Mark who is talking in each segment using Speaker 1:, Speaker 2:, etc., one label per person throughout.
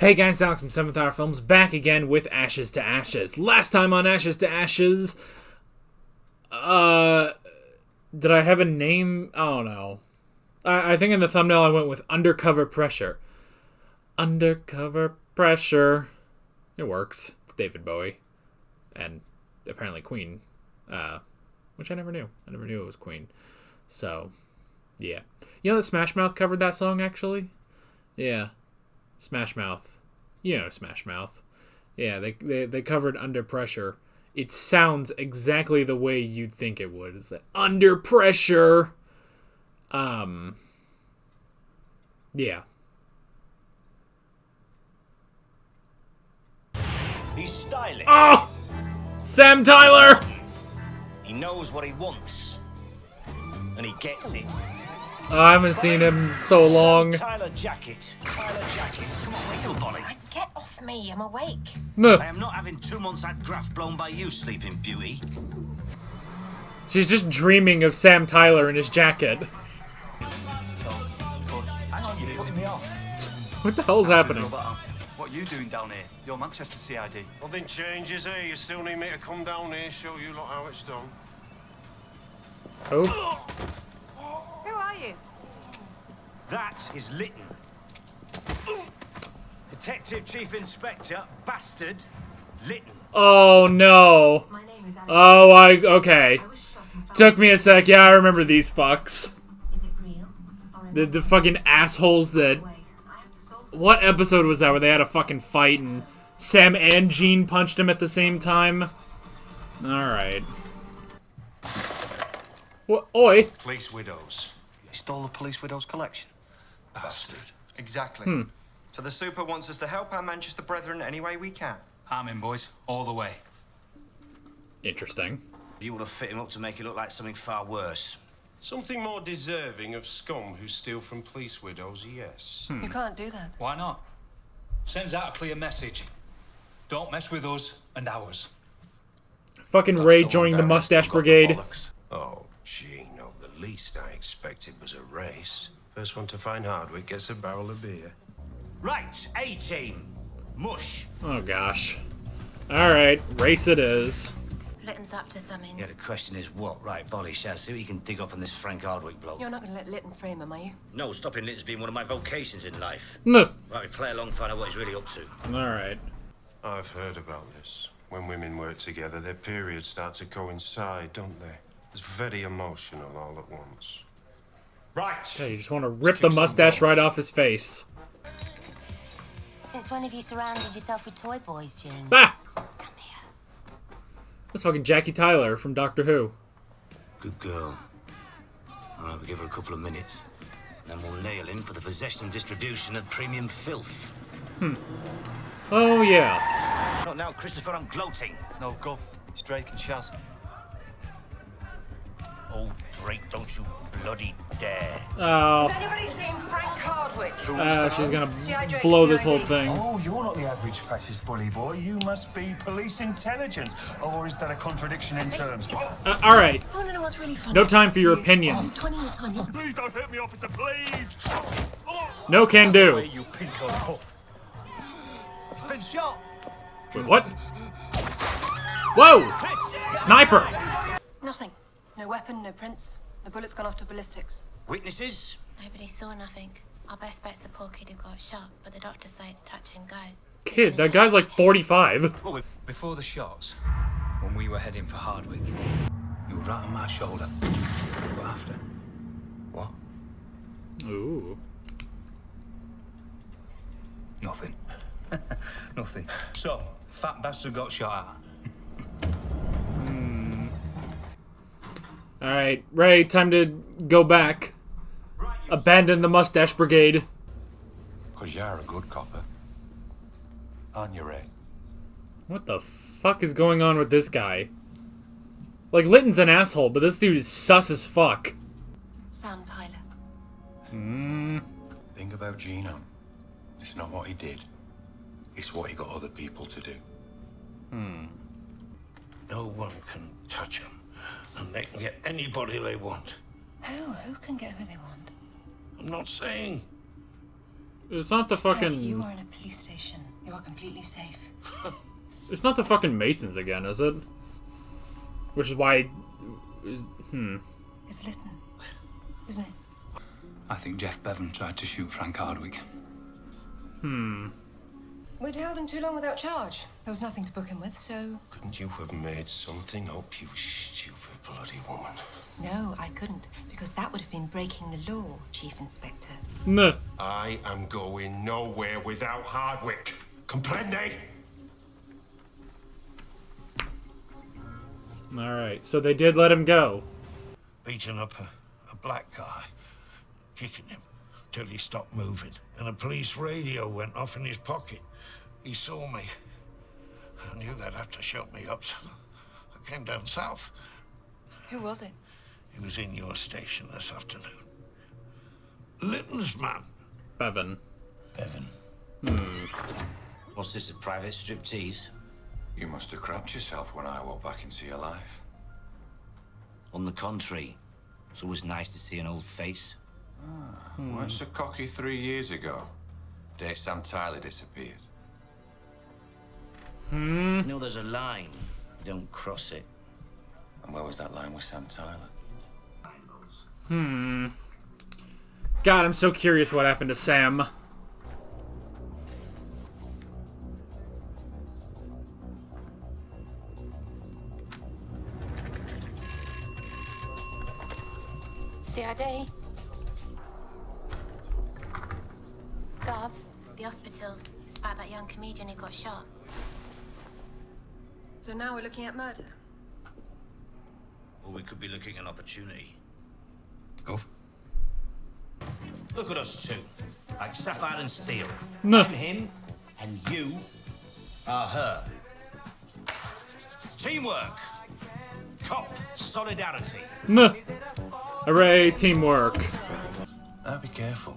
Speaker 1: Hey guys, Alex from 7th Hour Films, back again with Ashes to Ashes. Last time on Ashes to Ashes, did I have a name? I don't know. I think in the thumbnail I went with Undercover Pressure. Undercover Pressure. It works. It's David Bowie. And apparently Queen. Which I never knew. I never knew it was Queen. So, yeah. You know that Smash Mouth covered that song, actually? Yeah. Smash Mouth. You know Smash Mouth. Yeah, they covered Under Pressure. It sounds exactly the way you'd think it would. It's like, Under Pressure. Yeah.
Speaker 2: He's stylish.
Speaker 1: Oh! Sam Tyler!
Speaker 2: He knows what he wants. And he gets it.
Speaker 1: I haven't seen him so long.
Speaker 2: Tyler jacket. Tyler jacket. Come on, whistle, Bolly.
Speaker 3: Get off me, I'm awake.
Speaker 2: I am not having 2 months that graft blown by you, Sleeping Beauty.
Speaker 1: She's just dreaming of Sam Tyler in his jacket.
Speaker 4: Hang on, you're putting me off.
Speaker 1: What the hell's happening?
Speaker 4: What are you doing down here? You're Manchester CID.
Speaker 5: Nothing changes here. You still need me to come down here, show you lot how it's done.
Speaker 1: Oh.
Speaker 3: Who are you?
Speaker 2: That is Lytton. Detective Chief Inspector, bastard, Lytton.
Speaker 1: Oh no.
Speaker 3: My name is Alex.
Speaker 1: Oh, okay.
Speaker 3: I was shot and found.
Speaker 1: Took me a sec. Yeah, I remember these fucks.
Speaker 3: Is it real? Or
Speaker 1: The fucking assholes that...
Speaker 3: way? I have to solve
Speaker 1: What episode was that where they had a fucking fight and Sam and Jean punched him at the same time? Alright. What? Oi.
Speaker 5: Police widows.
Speaker 4: You stole the police widow's collection.
Speaker 5: Bastard.
Speaker 6: Exactly. So the super wants us to help our Manchester brethren any way we can.
Speaker 7: I'm in, boys, all the way.
Speaker 1: Interesting.
Speaker 2: You would have fit him up to make it look like something far worse.
Speaker 5: Something more deserving of scum who steal from police widows, yes.
Speaker 3: You can't do that.
Speaker 7: Why not? Sends out a clear message. Don't mess with us and ours.
Speaker 1: Fucking Ray joining the Mustache Brigade.
Speaker 5: Oh, Gino, the least I expected was a race. First one to find Hardwick gets a barrel of beer.
Speaker 2: Right, A-team. Mush.
Speaker 1: Oh gosh. Alright, race it is.
Speaker 3: Lytton's up to something.
Speaker 2: Yeah, the question is what? Right, Bolly, shall I see what you can dig up on this Frank Hardwick bloke?
Speaker 3: You're not going to let Lytton frame him, are you?
Speaker 2: No, stopping Lytton's been one of my vocations in life.
Speaker 1: No.
Speaker 2: Right, we play along, find out what he's really up to.
Speaker 1: Alright.
Speaker 5: I've heard about this. When women work together, their periods start to coincide, don't they? It's very emotional all at once.
Speaker 2: Right.
Speaker 1: Okay, you just want to rip the mustache right off his face.
Speaker 8: Since when have you surrounded yourself with toy boys, Jean?
Speaker 1: Ah!
Speaker 8: Come here.
Speaker 1: That's fucking Jackie Tyler from Doctor Who.
Speaker 2: Good girl. All right, we'll give her a couple of minutes. Then we'll nail him for the possession and distribution of premium filth.
Speaker 1: Oh yeah.
Speaker 2: Not now, Christopher, I'm gloating.
Speaker 4: No, Gov. It's Drake and Shaz.
Speaker 2: Oh, Drake, don't you bloody dare.
Speaker 1: Oh.
Speaker 3: Has anybody seen Frank Hardwick?
Speaker 1: She's gonna blow this whole thing.
Speaker 9: Oh, you're not the average fascist bully boy. You must be police intelligence. Or is that a contradiction in terms?
Speaker 1: Alright.
Speaker 3: I want to know what's really funny.
Speaker 1: No time for your opinions.
Speaker 3: 20 years time.
Speaker 9: Please don't hurt me, officer, please!
Speaker 1: No can do.
Speaker 2: You pink old huff. He's been shot.
Speaker 1: Wait, what? Whoa! Sniper!
Speaker 3: Nothing. No weapon, no prints. The bullet's gone off to ballistics.
Speaker 2: Witnesses?
Speaker 8: Nobody saw nothing. Our best bet's the poor kid who got shot, but the doctor says it's touch and go.
Speaker 1: Kid, that guy's like 45.
Speaker 7: Well, before the shots, when we were heading for Hardwick, you were right on my shoulder. But after? What?
Speaker 1: Ooh.
Speaker 7: Nothing. Nothing. So, fat bastard got shot at.
Speaker 1: Alright, Ray, time to go back. Abandon the Mustache Brigade.
Speaker 5: Because you're a good copper. Aren't you, Ray?
Speaker 1: What the fuck is going on with this guy? Like, Lytton's an asshole, but this dude is sus as fuck.
Speaker 3: Sam Tyler.
Speaker 10: Think about Gino. It's not what he did. It's what he got other people to do.
Speaker 2: No one can touch him. And they can get anybody they want.
Speaker 3: Who? Who can get who they want?
Speaker 2: I'm not saying.
Speaker 1: It's not the fucking...
Speaker 3: You are in a police station. You are completely safe.
Speaker 1: It's not the fucking Masons again, is it? Which is why...
Speaker 3: It's Lytton, isn't it?
Speaker 7: I think Jeff Bevan tried to shoot Frank Hardwick.
Speaker 3: We'd held him too long without charge. There was nothing to book him with, so...
Speaker 5: Couldn't you have made something up, you stupid bloody woman?
Speaker 3: No, I couldn't, because that would have been breaking the law, Chief Inspector.
Speaker 1: Nah.
Speaker 5: I am going nowhere without Hardwick. Comprende?
Speaker 1: Alright, so they did let him go.
Speaker 11: Beating up a black guy, kicking him till he stopped moving, and a police radio went off in his pocket. He saw me. I knew they'd have to shut me up, so I came down south.
Speaker 3: Who was it?
Speaker 11: He was in your station this afternoon. Lytton's man.
Speaker 1: Bevan.
Speaker 2: Bevan. What's this, a private striptease?
Speaker 10: You must have crapped yourself when I walked back into your life.
Speaker 2: On the contrary, it's always nice to see an old face.
Speaker 10: Weren't so cocky 3 years ago. Day Sam Tyler disappeared.
Speaker 2: You know, there's a line. You don't cross it.
Speaker 10: And where was that line with Sam Tyler?
Speaker 1: God, I'm so curious what happened to Sam.
Speaker 8: CID. Gov, the hospital. It's about that young comedian who got shot.
Speaker 3: So now we're looking at murder.
Speaker 2: Or we could be looking at an opportunity.
Speaker 7: Gov?
Speaker 2: Look at us two, like sapphire and steel.
Speaker 1: No.
Speaker 2: I'm him, and you are her. Teamwork. Cop solidarity.
Speaker 1: Nah. Hooray, teamwork.
Speaker 10: Now be careful.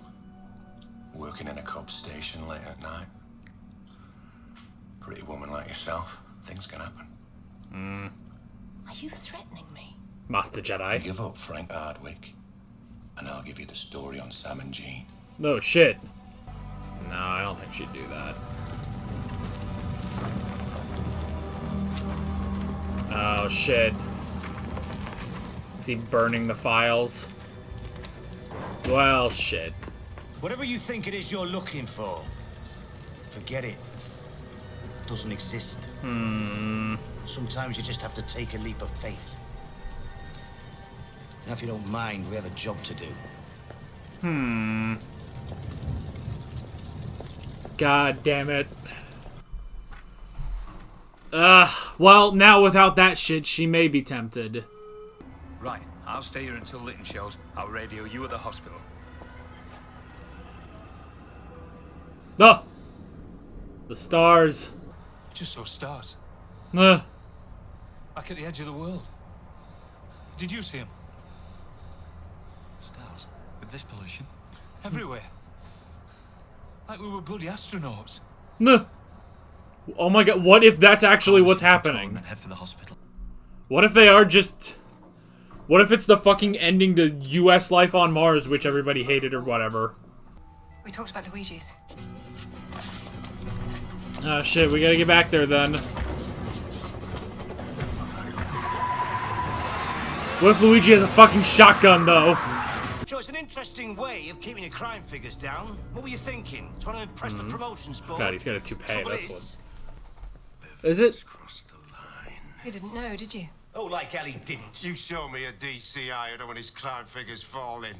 Speaker 10: Working in a cop station late at night. Pretty woman like yourself, things can happen.
Speaker 3: Are you threatening me?
Speaker 1: Master Jedi.
Speaker 10: Give up Frank Hardwick, and I'll give you the story on Sam and Jean.
Speaker 1: No shit. No, I don't think she'd do that. Oh shit. Is he burning the files? Well, shit.
Speaker 2: Whatever you think it is you're looking for, forget it. It doesn't exist. Sometimes you just have to take a leap of faith. Now, if you don't mind, we have a job to do.
Speaker 1: God damn it. Well, now without that shit, she may be tempted.
Speaker 7: Right, I'll stay here until Lytton shows. I'll radio you at the hospital.
Speaker 1: Oh! The stars.
Speaker 7: Just saw stars.
Speaker 1: Ugh.
Speaker 7: Back at the edge of the world. Did you see them?
Speaker 4: Stars? With this pollution?
Speaker 7: Everywhere. Like we were bloody astronauts.
Speaker 1: Ugh. Oh my god, what if that's actually what's happening?
Speaker 4: Head for the hospital.
Speaker 1: What if they are just... What if it's the fucking ending to US life on Mars, which everybody hated or whatever?
Speaker 3: We talked about Luigi's.
Speaker 1: Oh shit, we gotta get back there then. What if Luigi has a fucking shotgun, though?
Speaker 2: Joe, it's an interesting way of keeping your crime figures down. What were you thinking? Trying to impress the promotions board?
Speaker 1: God, he's got a toupee,
Speaker 2: Trouble
Speaker 1: that's
Speaker 2: is,
Speaker 1: what... Is it?
Speaker 5: Crossed the line.
Speaker 3: You didn't know, did you?
Speaker 2: Oh, like Ellie didn't.
Speaker 5: You show me a DCI, I don't want his crime figures falling.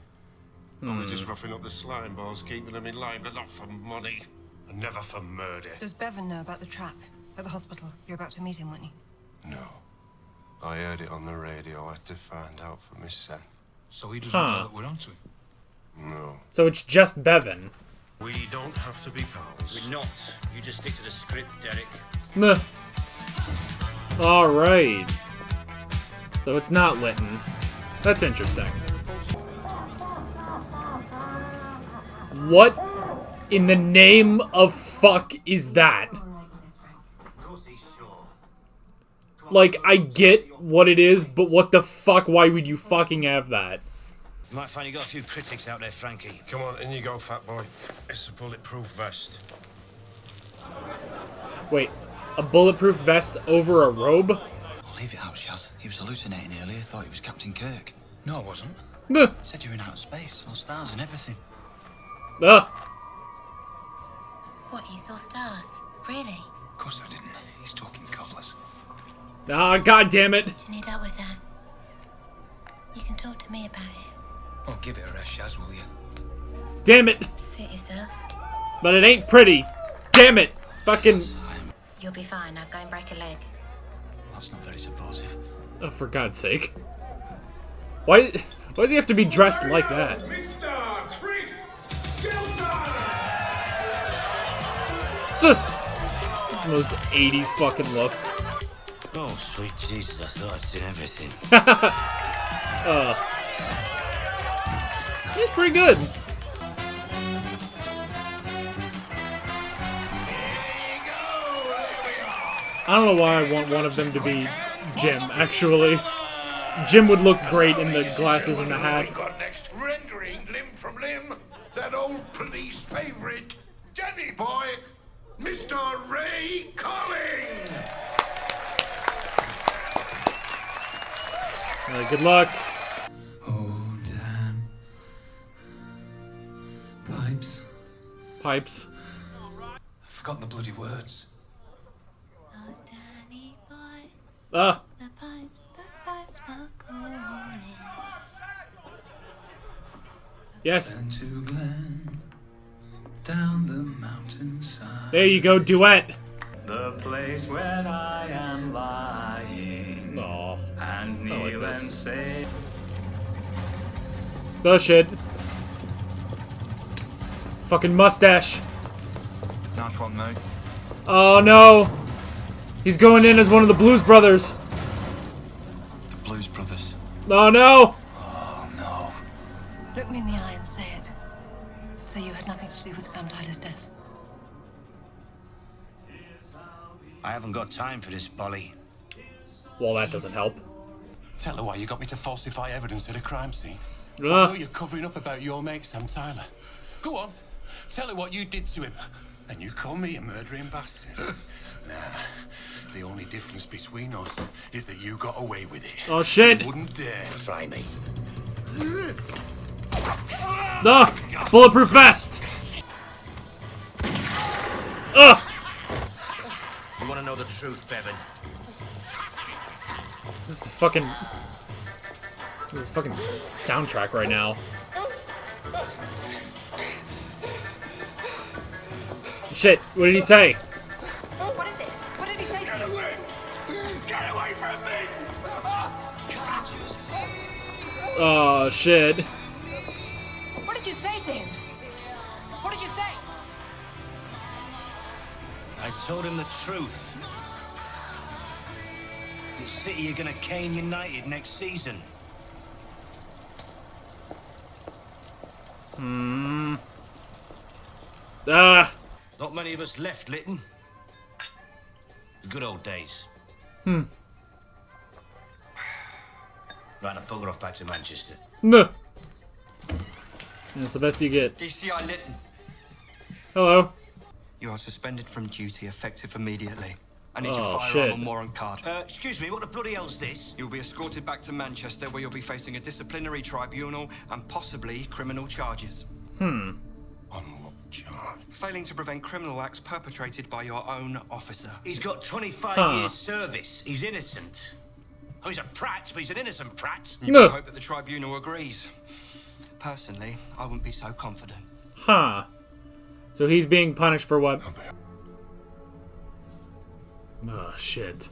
Speaker 5: Only just roughing up the slime balls, keeping them in line, but not for money. And never for murder.
Speaker 3: Does Bevan know about the trap at the hospital? You're about to meet him, weren't you?
Speaker 5: No. I heard it on the radio. I had to find out for Miss Sen.
Speaker 7: So he doesn't know that we're onto him.
Speaker 5: No.
Speaker 1: So it's just Bevan.
Speaker 5: We don't have to be pals.
Speaker 2: We're not. You just stick to the script, Derek.
Speaker 1: Meh. Alright. So it's not Lytton. That's interesting. What in the name of fuck is that? Like, I get what it is, but what the fuck? Why would you fucking have that?
Speaker 2: You might find you got a few critics out there, Frankie.
Speaker 5: Come on, in you go, fat boy. It's a bulletproof vest.
Speaker 1: Wait, a bulletproof vest over a robe?
Speaker 4: I'll leave it out, Shaz. He was hallucinating earlier. Thought he was Captain Kirk.
Speaker 7: No, I wasn't.
Speaker 4: Said you were in outer space, all stars and everything.
Speaker 8: What, you saw stars? Really?
Speaker 4: Of course I didn't. He's talking cobblers.
Speaker 1: Ah, god damn it.
Speaker 8: Do you need help with that? You can talk to me about it.
Speaker 7: Oh, give it a rest, Shaz, will you?
Speaker 1: Damn it.
Speaker 8: Sit yourself.
Speaker 1: But it ain't pretty. Damn it. Fucking.
Speaker 8: You'll be fine. Now go and break a leg.
Speaker 4: That's not very supportive.
Speaker 1: Oh, for God's sake. Why does he have to be dressed like that? It's the most 80s fucking look.
Speaker 2: Oh, sweet Jesus, I thought I'd seen everything.
Speaker 1: He's pretty good. I don't know why I want one of them to be Jim, actually. Jim would look great in the glasses and the hat.
Speaker 11: We got next rendering limb from limb. That old police favorite, Danny boy, Mr. Ray Colling.
Speaker 1: Good luck.
Speaker 7: Oh, Dan. Pipes.
Speaker 1: Pipes.
Speaker 4: I've forgotten the bloody words.
Speaker 8: Oh, Danny boy.
Speaker 1: Ah.
Speaker 8: The pipes are calling.
Speaker 1: Yes.
Speaker 7: And to Glen, down the mountainside.
Speaker 1: There you go, duet.
Speaker 7: The place where I am lying.
Speaker 1: Aw.
Speaker 7: And
Speaker 1: I like
Speaker 7: kneel and
Speaker 1: this.
Speaker 7: say.
Speaker 1: Oh shit. Fucking mustache.
Speaker 4: Nice one, mate.
Speaker 1: Oh no. He's going in as one of the Blues Brothers.
Speaker 4: The Blues Brothers.
Speaker 1: Oh no.
Speaker 4: Oh, no.
Speaker 3: Look me in the eye and say it. So you had nothing to do with Sam Tyler's death.
Speaker 2: I haven't got time for this, Bolly.
Speaker 1: Well, that doesn't help.
Speaker 10: Tell her why you got me to falsify evidence at a crime scene. I
Speaker 1: Ugh.
Speaker 10: know you're covering up about your mate, Sam Tyler. Go on. Tell her what you did to him. And you call me a murdering bastard. Nah. The only difference between us is that you got away with it.
Speaker 1: Oh shit.
Speaker 10: You wouldn't dare try me.
Speaker 1: No! Bulletproof vest! Ugh!
Speaker 2: You want to know the truth, Bevan?
Speaker 1: This is fucking soundtrack right now. Shit, what did he say?
Speaker 3: What is it? What did he say to you?
Speaker 11: Get away from me!
Speaker 1: Oh shit.
Speaker 3: What did you say to him? What did you say?
Speaker 2: I told him the truth. The City are gonna cane United next season. Not many of us left, Lytton. The good old days. Right, I'll bugger off back to Manchester.
Speaker 1: No. That's the best you get.
Speaker 4: DCI Lytton.
Speaker 1: Hello.
Speaker 4: You are suspended from duty, effective immediately. I need
Speaker 1: Oh,
Speaker 4: your firearm
Speaker 1: shit.
Speaker 4: and warrant card.
Speaker 2: Excuse me, what the bloody hell's this?
Speaker 4: You'll be escorted back to Manchester, where you'll be facing a disciplinary tribunal and possibly criminal charges.
Speaker 5: On what charge?
Speaker 4: Failing to prevent criminal acts perpetrated by your own officer.
Speaker 2: He's got 25 years service. He's innocent. Oh, he's a prat, but he's an innocent prat.
Speaker 4: You
Speaker 1: No.
Speaker 4: can hope that the tribunal agrees. Personally, I wouldn't be so confident.
Speaker 1: Huh. So he's being punished for what? Oh, shit.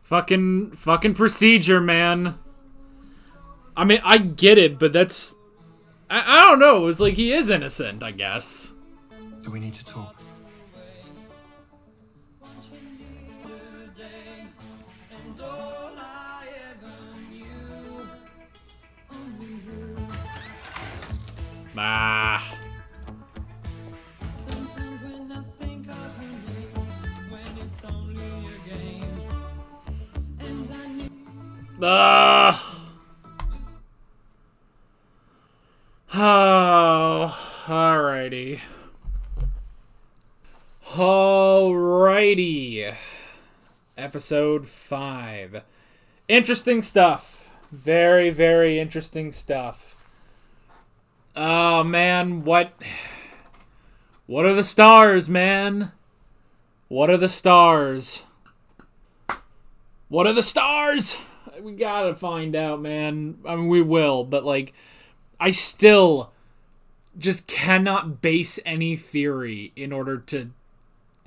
Speaker 1: Fucking procedure, man. I mean, I get it, but that's... I don't know. It's like he is innocent, I guess.
Speaker 4: Do we need to talk?
Speaker 1: Ah.
Speaker 12: Sometimes when I think of her name, when it's only a game.
Speaker 1: Oh, alrighty. Alrighty. Episode 5. Interesting stuff. Very, very interesting stuff. Oh, man, what are the stars, man? What are the stars? What are the stars? We gotta find out, man. I mean, we will, but, like, I still just cannot base any theory in order to,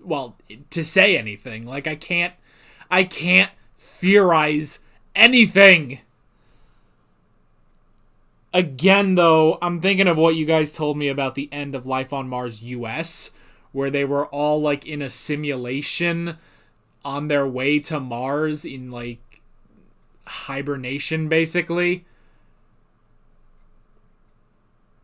Speaker 1: well, to say anything. Like, I can't theorize anything. Again, though, I'm thinking of what you guys told me about the end of Life on Mars US, where they were all, like, in a simulation on their way to Mars in, like, hibernation, basically.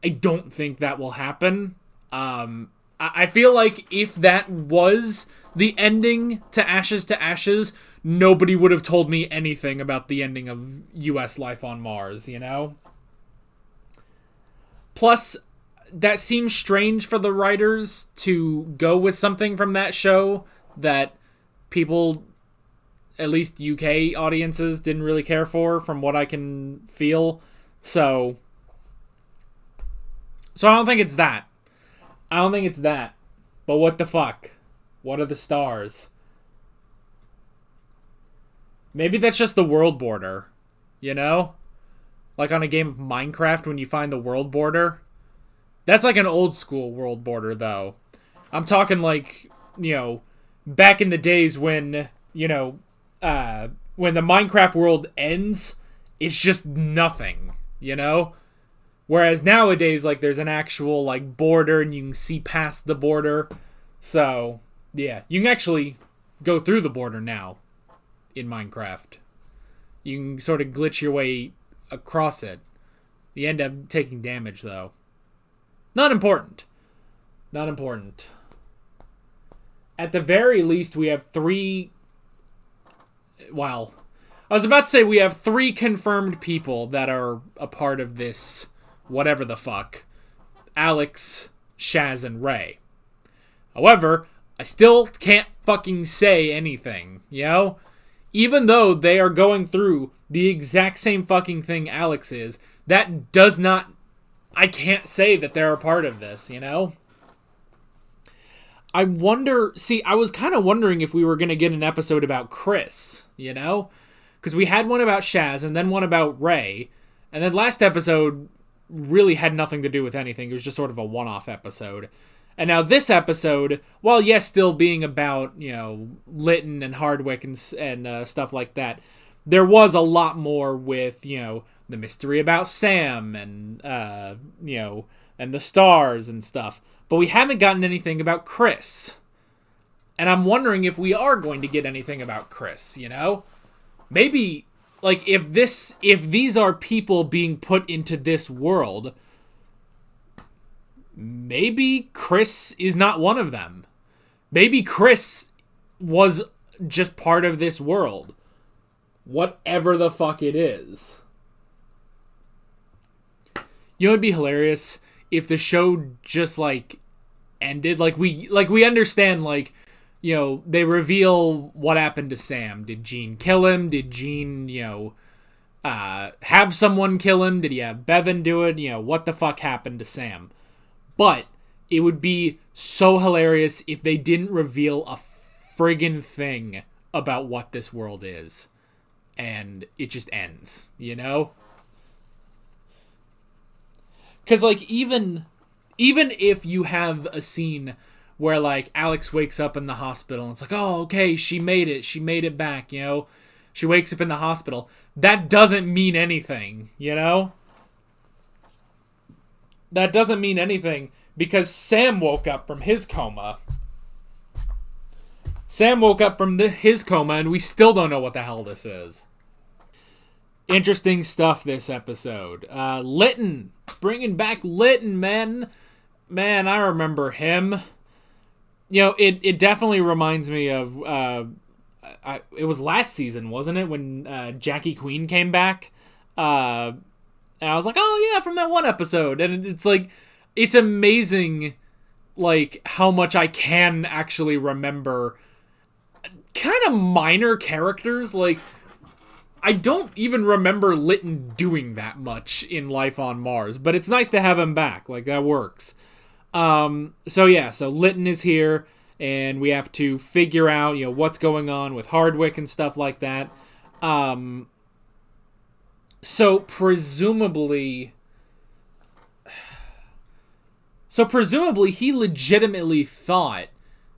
Speaker 1: I don't think that will happen. I feel like if that was the ending to Ashes, nobody would have told me anything about the ending of US Life on Mars, you know? Plus, that seems strange for the writers to go with something from that show that people, at least UK audiences, didn't really care for, from what I can feel. So I don't think it's that. But what the fuck? What are the stars? Maybe that's just the world border, you know? Like on a game of Minecraft when you find the world border. That's like an old school world border, though. I'm talking like, you know, back in the days when, you know, when the Minecraft world ends, it's just nothing, you know? Whereas nowadays, like, there's an actual, like, border and you can see past the border. So, yeah, you can actually go through the border now in Minecraft. You can sort of glitch your way across it. You end up taking damage, though. Not important. At the very least, we have 3... Well, I was about to say we have 3 confirmed people that are a part of this whatever the fuck. Alex, Shaz, and Ray. However, I still can't fucking say anything, you know? Even though they are going through the exact same fucking thing Alex is, that does not... I can't say that they're a part of this, you know? I wonder... See, I was kind of wondering if we were going to get an episode about Chris, you know? Because we had one about Shaz, and then one about Ray, and then last episode really had nothing to do with anything. It was just sort of a one-off episode. And now this episode, while yes, still being about, you know, Lytton and Hardwick and stuff like that, there was a lot more with, you know, the mystery about Sam and, you know, and the stars and stuff. But we haven't gotten anything about Chris. And I'm wondering if we are going to get anything about Chris, you know? Maybe... Like, if these are people being put into this world, maybe Chris is not one of them. Maybe Chris was just part of this world. Whatever the fuck it is. You know, it'd be hilarious if the show just, like, ended. Like, we understand, like, you know, they reveal what happened to Sam. Did Gene kill him? Did Gene, you know, have someone kill him? Did he have Bevan do it? You know, what the fuck happened to Sam? But it would be so hilarious if they didn't reveal a friggin' thing about what this world is. And it just ends, you know? Because, like, even if you have a scene where, like, Alex wakes up in the hospital and it's like, oh, okay, she made it back, you know? She wakes up in the hospital. That doesn't mean anything, you know? That doesn't mean anything because Sam woke up from his coma. His coma and we still don't know what the hell this is. Interesting stuff this episode. Lytton. Bringing back Lytton, man. Man, I remember him. You know, it definitely reminds me of it was last season, wasn't it, when Jackie Queen came back? And I was like, oh yeah, from that one episode. And it's like, it's amazing, like, how much I can actually remember kind of minor characters. Like, I don't even remember Lytton doing that much in Life on Mars, but it's nice to have him back. Like, that works. So Lytton is here, and we have to figure out, what's going on with Hardwick and stuff like that. So presumably he legitimately thought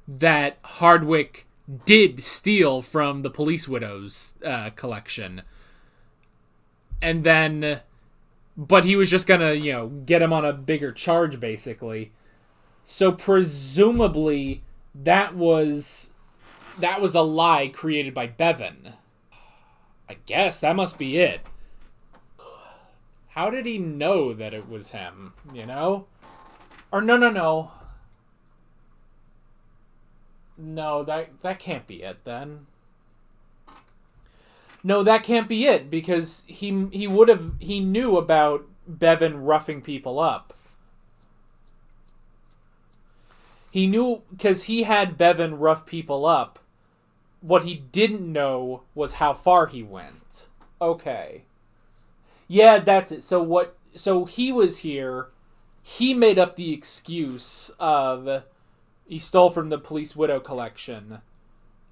Speaker 1: that Hardwick did steal from the Police Widows collection. And then, but he was just gonna, get him on a bigger charge, basically. So presumably that was a lie created by Bevan. I guess that must be it. How did he know that it was him, Or no. No, that can't be it then. No, that can't be it, because he knew about Bevan roughing people up. He knew, because he had Bevan rough people up. What he didn't know was how far he went. Okay. Yeah, that's it. So he was here. He made up the excuse of he stole from the Police Widow collection.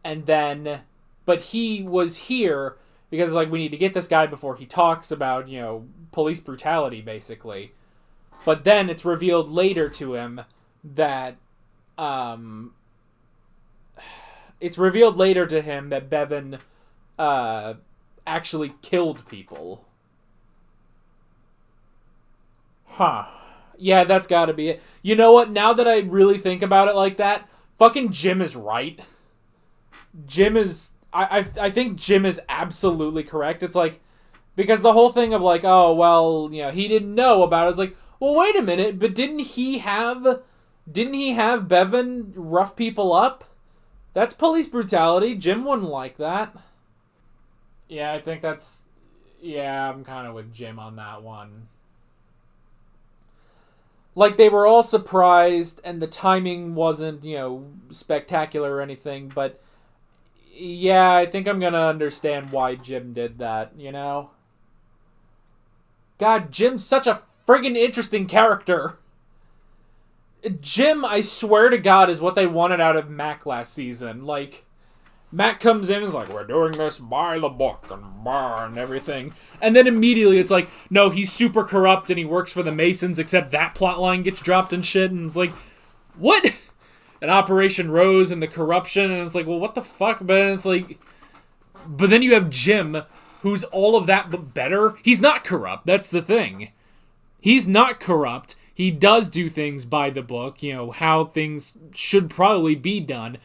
Speaker 1: And then, but he was here because, like, we need to get this guy before he talks about, police brutality, basically. But then it's revealed later to him that, Bevan, actually killed people. Huh. Yeah, that's gotta be it. You know what? Now that I really think about it like that, fucking Jim is right. Jim is... I think Jim is absolutely correct. It's like... Because the whole thing of like, oh, well, he didn't know about it. It's like, well, wait a minute, but didn't he have Bevan rough people up? That's police brutality. Jim wouldn't like that. Yeah, I think that's... Yeah, I'm kind of with Jim on that one. Like, they were all surprised, and the timing wasn't, spectacular or anything, but yeah, I think I'm gonna understand why Jim did that, God, Jim's such a friggin' interesting character. Jim, I swear to God, is what they wanted out of Mac last season. Like, Mac comes in and is like, we're doing this by the book and everything. And then immediately it's like, no, he's super corrupt and he works for the Masons, except that plotline gets dropped and shit. And it's like, what? And Operation Rose and the corruption. And it's like, well, what the fuck? But it's like, but then you have Jim, who's all of that but better. He's not corrupt. That's the thing. He's not corrupt. He does do things by the book, how things should probably be done.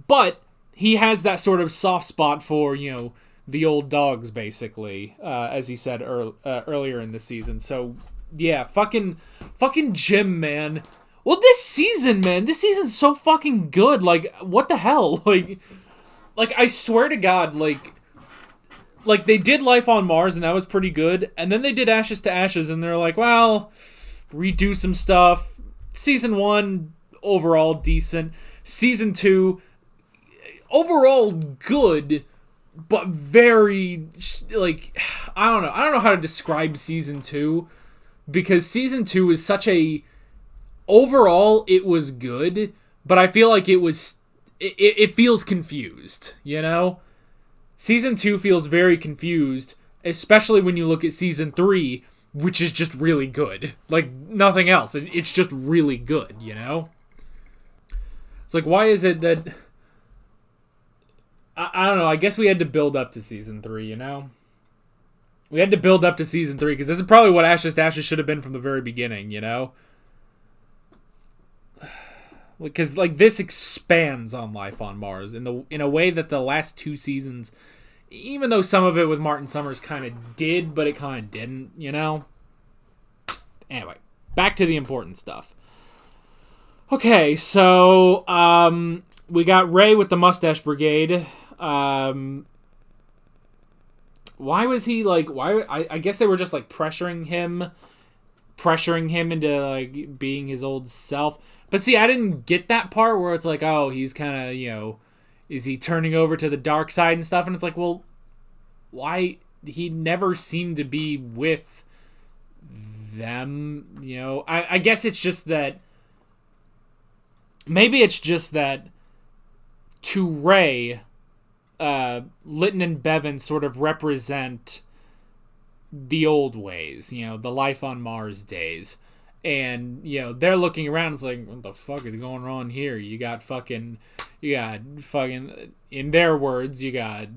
Speaker 1: But he has that sort of soft spot for, the old dogs, basically, as he said earlier in the season. So, yeah, fucking Jim, man. Well, this season's so fucking good. Like, what the hell? Like I swear to God, like they did Life on Mars, and that was pretty good. And then they did Ashes to Ashes, and they're like, well, redo some stuff. Season 1, overall decent. Season 2, overall good, but very, like, I don't know how to describe Season 2, because Season 2 is such a, overall it was good, but I feel like it feels confused, Season 2 feels very confused, especially when you look at Season 3, which is just really good. Like, nothing else. It's just really good, It's like, why is it that... I don't know. I guess we had to build up to Season 3, We had to build up to Season 3, because this is probably what Ashes to Ashes should have been from the very beginning, Because, like, this expands on Life on Mars in a way that the last 2 seasons, even though some of it with Martin Summers kind of did, but it kind of didn't, Anyway, back to the important stuff. Okay, so, we got Ray with the Mustache Brigade. Why was he like? I guess they were just like pressuring him into like being his old self. But see, I didn't get that part where it's like, oh, he's kind of, is he turning over to the dark side and stuff? And it's like, well, why? He never seemed to be with them, I guess it's just that, maybe it's just that to Ray, Lytton and Bevan sort of represent the old ways, the life on Mars days. And, they're looking around, it's like, what the fuck is going on here? You got fucking, in their words, you got,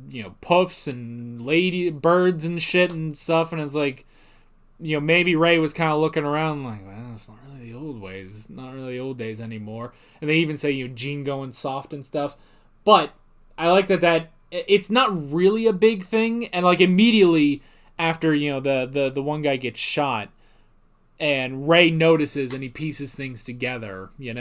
Speaker 1: puffs and lady birds and shit and stuff. And it's like, maybe Ray was kind of looking around like, well, it's not really the old ways. It's not really the old days anymore. And they even say, Gene going soft and stuff. But I like that it's not really a big thing. And like immediately after, the one guy gets shot, and Ray notices and he pieces things together, He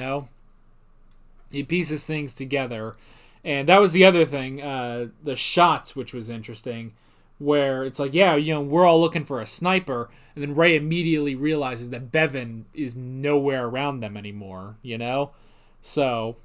Speaker 1: pieces things together. And that was the other thing, the shots, which was interesting, where it's like, yeah, we're all looking for a sniper. And then Ray immediately realizes that Bevan is nowhere around them anymore, So.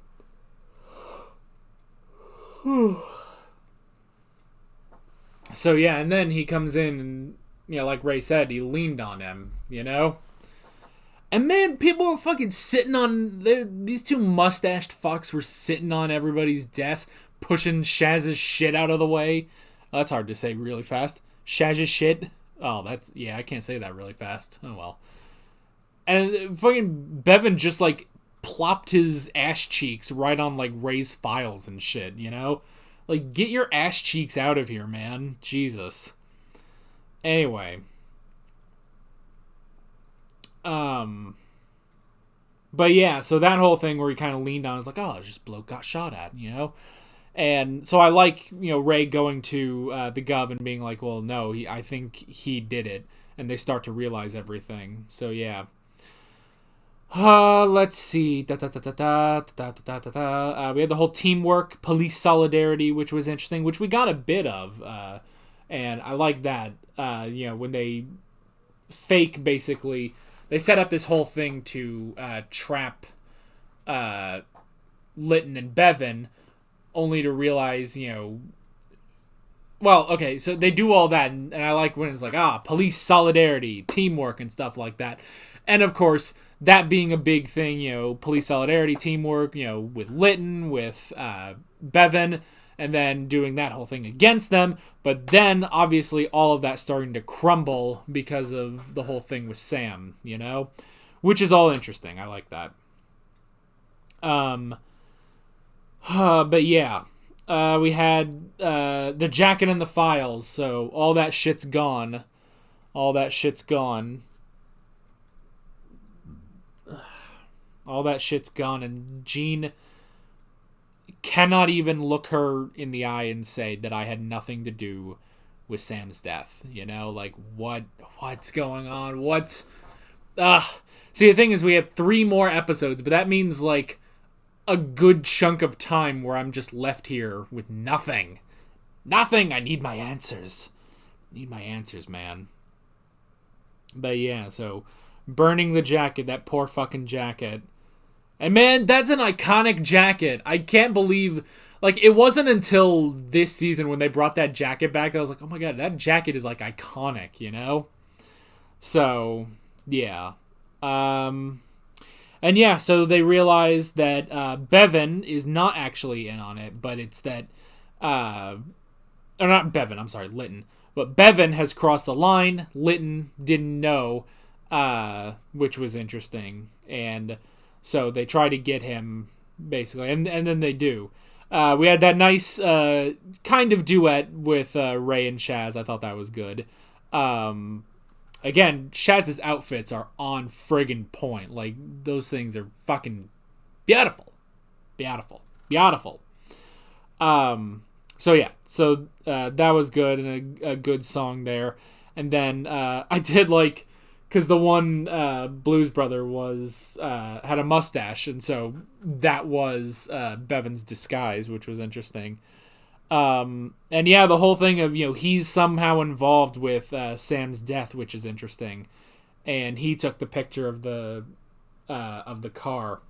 Speaker 1: So, yeah, and then he comes in and, like Ray said, he leaned on him, And man, people were fucking sitting on... These two mustached fucks were sitting on everybody's desk, pushing Shaz's shit out of the way. Oh, that's hard to say really fast. Shaz's shit. Oh, that's... Yeah, I can't say that really fast. Oh, well. And fucking Bevan just, like, plopped his ass cheeks right on, like, Ray's files and shit, Like, get your ass cheeks out of here, man. Jesus. Anyway. But yeah, so that whole thing where he kind of leaned on is like, oh, just bloke got shot at, And so I like, Ray going to the Gov and being like, well, no, I think he did it. And they start to realize everything. So yeah. Let's see. We had the whole teamwork, police solidarity, which was interesting, which we got a bit of. And I like that. When they fake, basically, they set up this whole thing to trap Lytton and Bevan, only to realize, well, okay, so they do all that, and I like when it's like, police solidarity, teamwork, and stuff like that. And of course, that being a big thing, police solidarity, teamwork, with Lytton, with Bevan, and then doing that whole thing against them. But then, obviously, all of that starting to crumble because of the whole thing with Sam, Which is all interesting. I like that. But yeah. We had the jacket and the files, so all that shit's gone. All that shit's gone, and Jean cannot even look her in the eye and say that I had nothing to do with Sam's death. Like, what's going on? See, the thing is, we have 3 more episodes, but that means, like, a good chunk of time where I'm just left here with nothing. Nothing! I need my answers. Man. But yeah, so burning the jacket, that poor fucking jacket. And man, that's an iconic jacket. I can't believe... Like, it wasn't until this season when they brought that jacket back that I was like, oh my god, that jacket is, like, iconic, So, yeah. And yeah, so they realize that Bevan is not actually in on it, but it's that... or not Bevan, I'm sorry, Lytton. But Bevan has crossed the line. Lytton didn't know, which was interesting. And so they try to get him, basically. And then they do. We had that nice kind of duet with Ray and Shaz. I thought that was good. Again, Shaz's outfits are on friggin' point. Like, those things are fucking beautiful. So yeah, that was good, and a good song there. And then I did like, because the one blues brother was had a mustache, and so that was Bevan's disguise, which was interesting. And yeah, the whole thing of, he's somehow involved with Sam's death, which is interesting. And he took the picture of the car.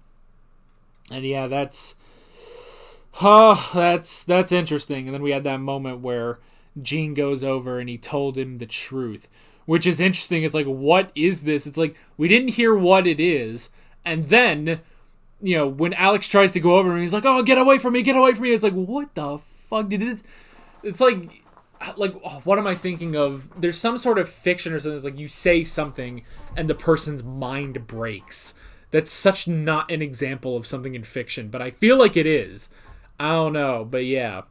Speaker 1: And yeah, that's interesting. And then we had that moment where Gene goes over and he told him the truth, which is interesting. It's like, what is this? It's like, we didn't hear what it is. And then, when Alex tries to go over and he's like, oh, get away from me. It's like, what the fuck did it? It's like, what am I thinking of? There's some sort of fiction or something. It's like you say something and the person's mind breaks. That's such not an example of something in fiction, but I feel like it is. I don't know, but yeah.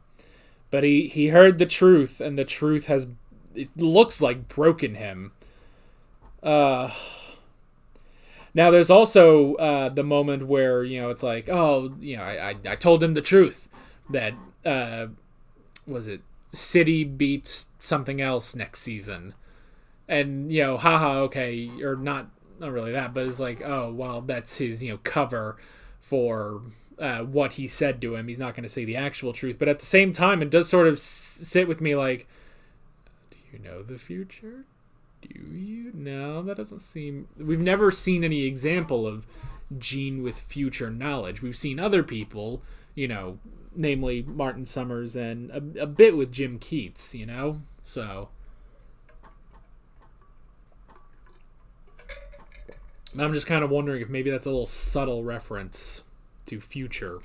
Speaker 1: But he heard the truth, and the truth has, it looks like, broken him. Now there's also the moment where, it's like, oh, I told him the truth that, was it City beats something else next season. And, haha, okay, or not really that, but it's like, oh, well, that's his, cover for what he said to him. He's not going to say the actual truth. But at the same time, it does sort of sit with me like, do you know the future? Do you? No, that doesn't seem... We've never seen any example of Gene with future knowledge. We've seen other people, namely Martin Summers and a bit with Jim Keats, So... I'm just kind of wondering if maybe that's a little subtle reference to future.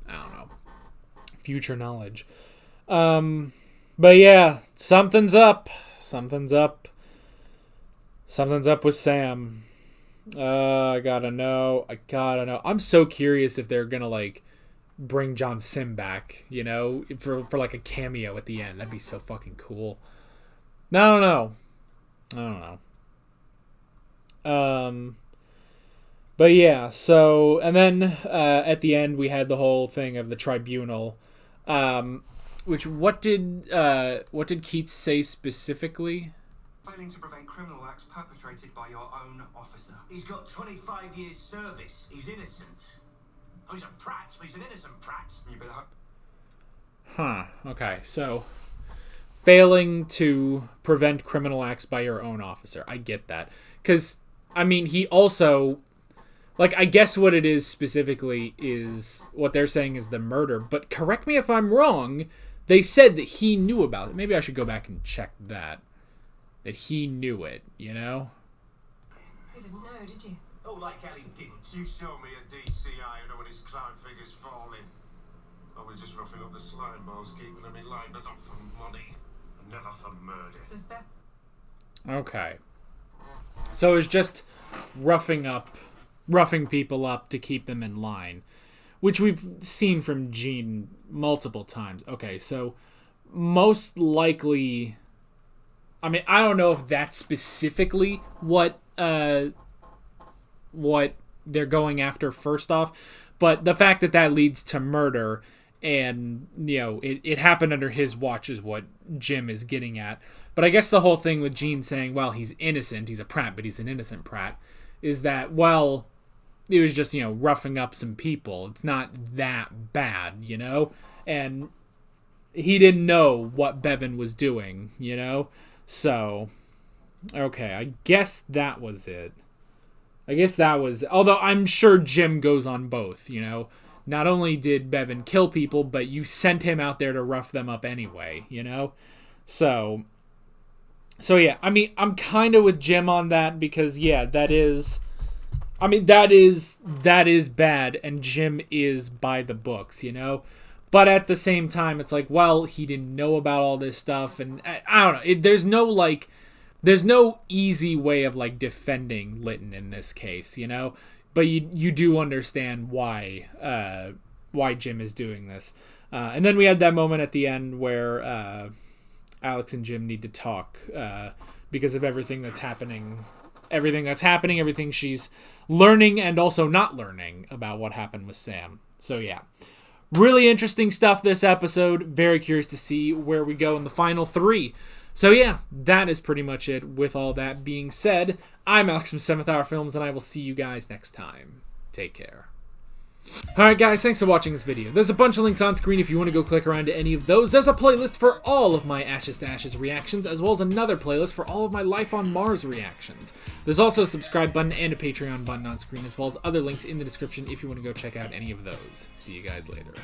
Speaker 1: I don't know. Future knowledge. But yeah, something's up. Something's up with Sam. I gotta know. I'm so curious if they're gonna, bring John Sim back, for a cameo at the end. That'd be so fucking cool. I don't know. But yeah, so, and then at the end we had the whole thing of the tribunal, which what did Keats say specifically?
Speaker 4: Failing to prevent criminal acts perpetrated by your own officer.
Speaker 2: He's got 25 years service. He's innocent. Oh, he's a prat, but he's an innocent prat.
Speaker 4: You better
Speaker 1: Okay, so failing to prevent criminal acts by your own officer. I get that. Because, he also, I guess what it is specifically is, what they're saying is the murder. But correct me if I'm wrong, they said that he knew about it. Maybe I should go back and check that. That he knew it,
Speaker 3: You didn't know, did you?
Speaker 2: Oh, like hell he didn't.
Speaker 5: You show me a DCI when his crime figure's falling. I was just roughing up the slime balls, keeping them in line, but not for money. And never for murder.
Speaker 1: Okay. So it's just roughing people up to keep them in line, which we've seen from Gene multiple times. Okay, so most likely, I don't know if that's specifically what they're going after first off, but the fact that leads to murder and, it happened under his watch is what Jim is getting at. But I guess the whole thing with Gene saying, well, he's innocent, he's a prat, but he's an innocent prat, is that, well, it was just, roughing up some people. It's not that bad, And he didn't know what Bevan was doing, So, okay, I guess that was it. Although I'm sure Jim goes on both, Not only did Bevan kill people, but you sent him out there to rough them up anyway, So yeah, I'm kind of with Jim on that because, yeah, that is bad, and Jim is by the books, But at the same time, it's like, well, he didn't know about all this stuff, and I don't know. There's no easy way of, defending Litton in this case, But you do understand why Jim is doing this. And then we had that moment at the end where Alex and Jim need to talk because of everything that's happening, everything she's learning and also not learning about what happened with Sam. So yeah, really interesting stuff this episode. Very curious to see where we go in the final 3. So yeah, that is pretty much it. With all that being said, I'm Alex from 7th Hour Films, and I will see you guys next time. Take care. Alright guys, thanks for watching this video. There's a bunch of links on screen if you want to go click around to any of those. There's a playlist for all of my Ashes to Ashes reactions, as well as another playlist for all of my Life on Mars reactions. There's also a subscribe button and a Patreon button on screen, as well as other links in the description if you want to go check out any of those. See you guys later.